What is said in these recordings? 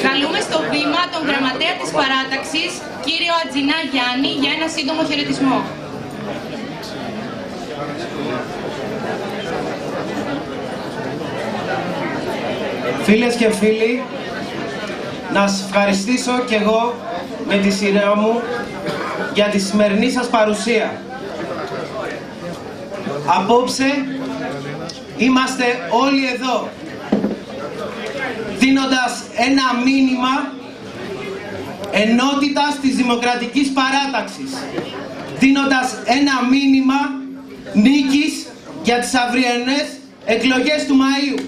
Καλούμε στο βήμα τον γραμματέα της παράταξης, κύριο Ατζινά Γιάννη, για ένα σύντομο χαιρετισμό. Φίλες και φίλοι, να σας ευχαριστήσω και εγώ με τη σειρά μου για τη σημερινή σας παρουσία. Απόψε είμαστε όλοι εδώ, δίνοντας ένα μήνυμα ενότητας της δημοκρατικής παράταξης, δίνοντας ένα μήνυμα νίκης για τις αυριανές εκλογές του Μαΐου.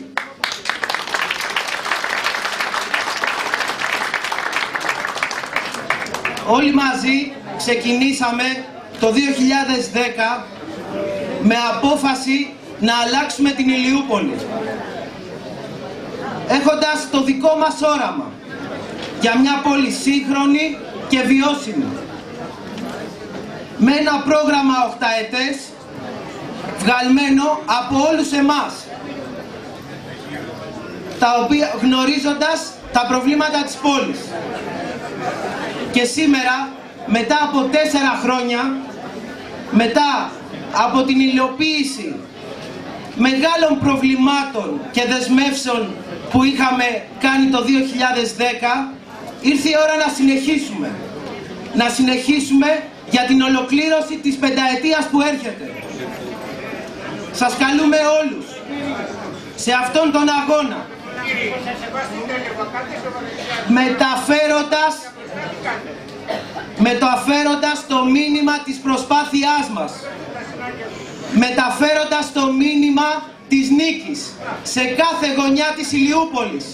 Όλοι μαζί ξεκινήσαμε το 2010 με απόφαση να αλλάξουμε την Ηλιούπολη, έχοντας το δικό μας όραμα για μια πόλη σύγχρονη και βιώσιμη, με ένα πρόγραμμα 8 ετές βγαλμένο από όλους εμάς, τα οποία γνωρίζοντας τα προβλήματα της πόλης. Και σήμερα, μετά από 4 χρόνια, μετά από την υλοποίηση μεγάλων προβλημάτων και δεσμεύσεων που είχαμε κάνει το 2010, ήρθε η ώρα να συνεχίσουμε. Να συνεχίσουμε για την ολοκλήρωση της πενταετίας που έρχεται. Σας καλούμε όλους σε αυτόν τον αγώνα, μεταφέροντας το μήνυμα της προσπάθειάς μας, μεταφέροντας το μήνυμα της νίκης σε κάθε γωνιά της Ηλιούπολης.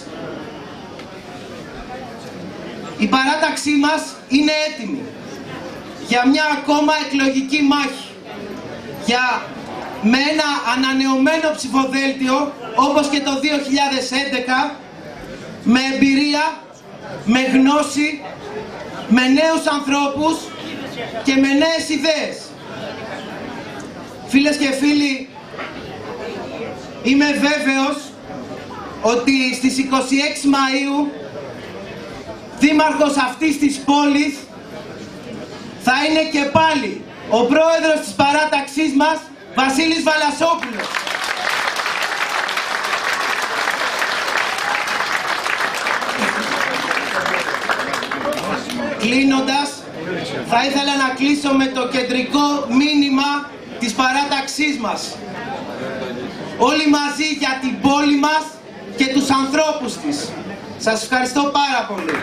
Η παράταξή μας είναι έτοιμη για μια ακόμα εκλογική μάχη, με ένα ανανεωμένο ψηφοδέλτιο όπως και το 2011, με εμπειρία, με γνώση, με νέους ανθρώπους και με νέες ιδέες. Φίλες και φίλοι, είμαι βέβαιος ότι στις 26 Μαΐου δήμαρχος αυτής της πόλης θα είναι και πάλι ο πρόεδρος της παράταξής μας, Βασίλης Βαλασόπουλος. Κλείνοντας, θα ήθελα να κλείσω με το κεντρικό μήνυμα της παράταξής μας. Όλοι μαζί για την πόλη μας και τους ανθρώπους της. Σας ευχαριστώ πάρα πολύ.